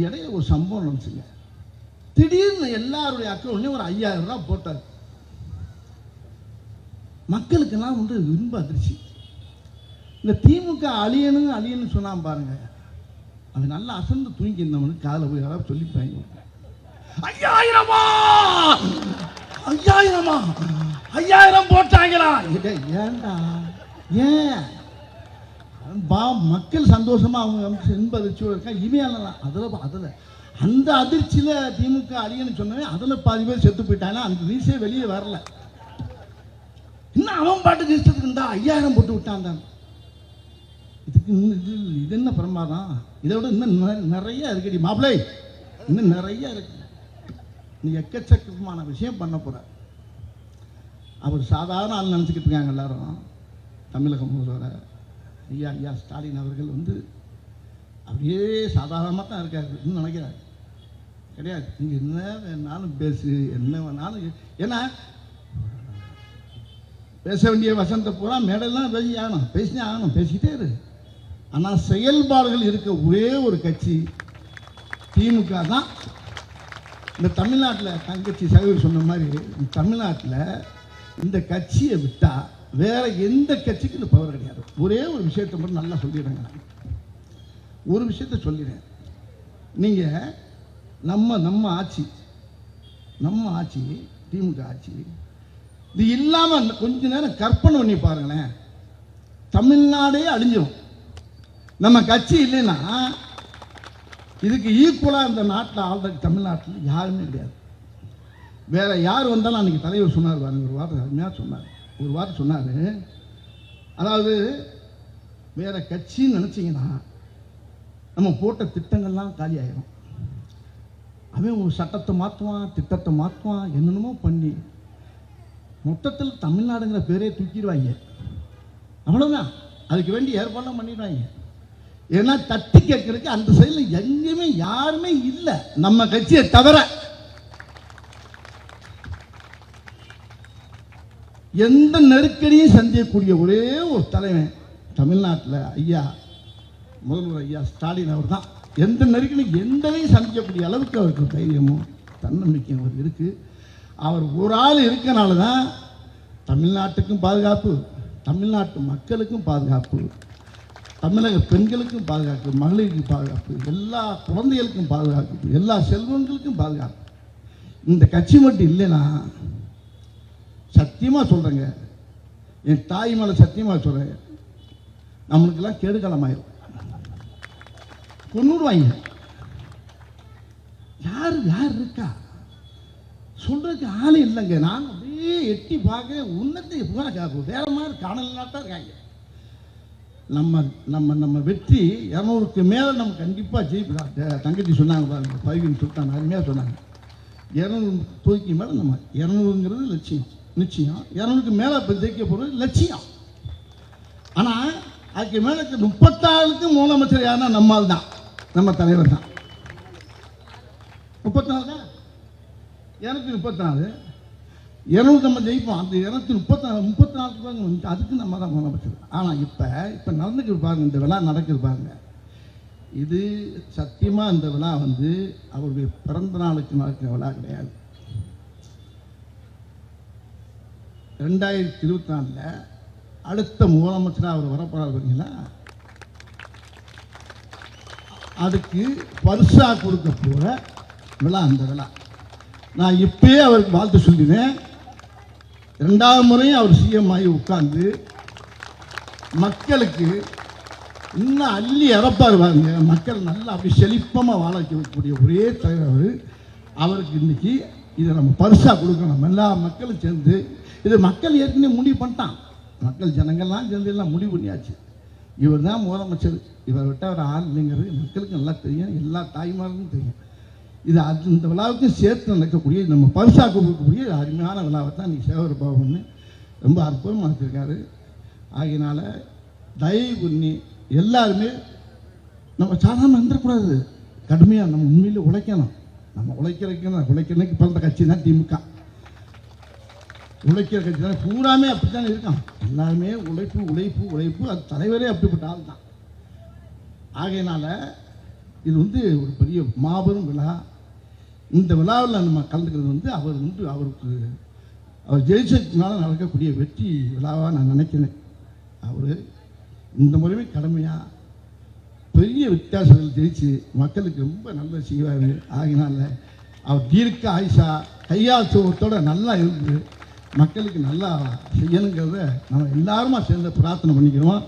இடையில ஒரு சம்பவம் நினச்சிங்க. திடீர்னு எல்லாருடைய அக்கௌண்ட்லையும் ஒரு 5000 ரூபா போட்டார். மக்களுக்கெல்லாம் வந்து ரொம்ப அதிர்ச்சி. இந்த திமுக அழியணும்னு சொன்னான் பாருங்க, அவன் நல்லா அசந்து தூங்கி இருந்தவனுக்கு காதில் போய் யாராவது சொல்லிப்பாங்க, 5000 போட்டாங்களா? ஏன்டா ஏன் மக்கள் சந்தோஷமா அவங்க என்பதிர்ச்சியோடு இருக்கா? இவையாலாம் அதில் அந்த அதிர்ச்சியில் திமுக அழியன்னு சொன்னவே அதில் பாதி பேர் செத்து போயிட்டாங்க. அந்த நியூஸே வெளியே வரல. இன்னும் அவன் பாட்டுக்கு இஷ்டத்துக்கு இருந்தா 5000 போட்டு விட்டான். இதுக்கு இது என்ன பிரமாதம்? இதை விட இன்னும் நிறைய இருக்குடி மாப்பிள்ளை, இன்னும் நிறைய இருக்கு. நீ எக்கச்சக்கமான விஷயம் பண்ண போற. அவர் சாதாரண ஆள் நினச்சிக்கிட்டு இருக்காங்க எல்லாரும். தமிழக முதல்வர் ஐயா ஸ்டாலின் அவர்கள் வந்து அப்படியே சாதாரணமாக தான் இருக்காரு நினைக்கிறாரு. கிடையாது. நீங்கள் என்ன வேணாலும் பேசு, என்ன வேணாலும், ஏன்னா பேச வேண்டிய வசந்த பூரா மேடெல்லாம் பேசினே ஆகணும், பேசிக்கிட்டே இரு. ஆனால் செயல்பாடுகள் இருக்க ஒரே ஒரு கட்சி திமுக தான். இந்த தமிழ்நாட்டில் தங்கச்சி சகோதரி சொன்ன மாதிரி தமிழ்நாட்டில் இந்த கட்சியை விட்டால் வேற எந்த கட்சிக்கு இந்த பவர் கிடையாது. ஒரே ஒரு விஷயத்தை மட்டும் நல்லா சொல்லிடுறேங்க. ஒரு விஷயத்த சொல்லிடுறேன். நீங்கள் நம்ம ஆட்சி திமுக ஆட்சி இது இல்லாமல் கொஞ்ச நேரம் கற்பனை பண்ணி பாருங்களேன், தமிழ்நாடே அழிஞ்சிடும். நம்ம கட்சி இல்லைன்னா இதுக்கு ஈக்குவலாக இந்த நாட்டில் ஆள்றதுக்கு தமிழ்நாட்டில் யாருமே கிடையாது. வேற யார் வந்தாலும் அன்றைக்கி தலைவர் சொன்னார் பாருங்க, ஒரு வார்த்தை அருமையாக சொன்னார். ஒரு வார்த்தை சொன்னார், அதாவது வேற கட்சின்னு நினச்சிங்கன்னா நம்ம போட்ட திட்டங்கள்லாம் காலி ஆகிடும். அவன் ஒரு சட்டத்தை மாற்றுவான், திட்டத்தை மாற்றுவான், என்னென்னமோ பண்ணி மொத்தத்தில் தமிழ்நாடுங்கிற பேரே தூக்கிடுவாங்க. அவ்வளோதான். அதுக்கு வேண்டி ஏற்பாடுலாம் பண்ணிடுவாங்க. ஏன்னா தட்டி கேட்கறதுக்கு அந்த சைடில் எங்கேயுமே யாருமே இல்லை நம்ம கட்சியை தவிர. எந்த நெருக்கடியும் சந்திக்கக்கூடிய ஒரே ஒரு தலைவன் தமிழ்நாட்டில் முதல்வர் ஐயா ஸ்டாலின் அவர் தான். எந்த நெருக்கடியும் எந்தையும் சந்திக்கக்கூடிய அளவுக்கு அவருக்கு தைரியமும் தன்னம்பிக்கையும் அவர் இருக்குது. அவர் ஒரு ஆள் இருக்கனால தான் தமிழ்நாட்டுக்கும் பாதுகாப்பு, தமிழ்நாட்டு மக்களுக்கும் பாதுகாப்பு, தமிழக பெண்களுக்கும் பாதுகாப்பு, மகளிருக்கு பாதுகாப்பு, எல்லா குழந்தைகளுக்கும் பாதுகாப்பு, எல்லா செல்வங்களுக்கும் பாதுகாப்பு. இந்த கட்சி மட்டும் இல்லைன்னா சத்தியமாக சொல்கிறேங்க, என் தாய் மேலே சத்தியமாக சொல்கிறேன், நம்மளுக்கெல்லாம் கேடுகாலமாயிரும், கொன்னுடுவாங்க. யார் இருக்கா சொல்றதுக்கு ஆளே இல்லைங்க. நான் அப்படியே எட்டி பார்க்க உன்னத்தை வேற மாதிரி காணலாம் இருக்காங்க. நம்ம வெற்றி 200க்கு மேலே நம்ம கண்டிப்பாக ஜெயிப்போம். தங்கச்சி சொன்னாங்க பாருங்க, பைவின்னு சொல்லிட்டாங்க, அருமையாக சொன்னாங்க. 200 தொகுதிக்கு மேலே நம்ம 200ங்கிறது லட்சியம், நிச்சயம். 200க்கு மேலே இப்போ ஜெயிக்க போகிறது லட்சியம். ஆனால் அதுக்கு மேலே 34க்கு முதலமைச்சர் யாருன்னா நம்மால் தான், நம்ம தலைவர் தான். 34 தான், 234 200 நம்ம ஜெயிப்போம். அந்த 234 அதுக்கு நம்ம தான் முதலமைச்சர். ஆனால் இப்போ நடந்துக்கிட்டு பாருங்க, இந்த விழா நடக்குது பாருங்க, இது சத்தியமாக இந்த விழா வந்து அவருடைய பிறந்த நாளுக்கு நடக்கிற விழா கிடையாது. 2024 அடுத்த முதலமைச்சராக அவர் வரப்போறாரு பார்த்தீங்களா, அதுக்கு பரிசா கொடுக்க போகிற விழா அந்த விழா. நான் இப்பயே அவருக்கு வாழ்த்து சொல்லினேன். 2வது முறையும் அவர் சிஎம் ஆகி உட்கார்ந்து மக்களுக்கு இன்னும் அள்ளி இறப்பார் பாருங்க. மக்கள் நல்லா அப்படி செழிப்பமாக வாழ வைக்கக்கூடிய ஒரே தலைவர் அவருக்கு இன்னைக்கு இதை நம்ம பரிசா கொடுக்கணும். எல்லா மக்களும் சேர்ந்து, இது மக்கள் ஏற்கனவே முடிவு பண்ணிட்டான், மக்கள் ஜனங்கள்லாம் சேர்ந்து எல்லாம் முடிவு பண்ணியாச்சு. இவர் தான் முதலமைச்சர், இவரை விட்டால் ஒரு ஆள் இல்லைங்கிறது மக்களுக்கு நல்லா தெரியும், எல்லா தாய்மாருக்கும் தெரியும். இது இந்த விழாவுக்கும் சேர்த்து நடக்கக்கூடிய நம்ம பரிசா கொடுக்கக்கூடிய அருமையான விழாவை தான் இன்றைக்கி சேகர் பாபு ரொம்ப அற்புதமாக வச்சுருக்காரு. ஆகையினால தயவு பண்ணி எல்லாருமே நம்ம சாதாரண வந்துடக்கூடாது, கடுமையாக நம்ம உண்மையிலே உழைக்கணும். நம்ம உழைக்கிறதுக்கு பிறந்த கட்சி தான் திமுக. உழைக்கிற கட்சி தான் பூராமே அப்படித்தானே இருக்கான். எல்லாருமே உழைப்பு. அது தலைவரே அப்படிப்பட்ட ஆள் தான். ஆகையினால இது வந்து ஒரு பெரிய மாபெரும் விழா. இந்த விழாவில் நம்ம கலந்துக்கிறது வந்து அவருக்கு அவர் ஜெயிச்சதுனால நடக்கக்கூடிய வெற்றி விழாவாக நான் நினைக்கிறேன். அவர் இந்த முறையுமே கடமையாக பெரிய வித்தியாசங்கள் ஜெயிச்சு மக்களுக்கு ரொம்ப நல்லது செய்வார். ஆகினால அவர் தீர்க்க ஆயுஷா கையால் சோகத்தோட நல்லா இருந்து மக்களுக்கு நல்லா செய்யணுங்கிறத நம்ம எல்லாருமா சேர்ந்து பிரார்த்தனை பண்ணிக்கிறோம்.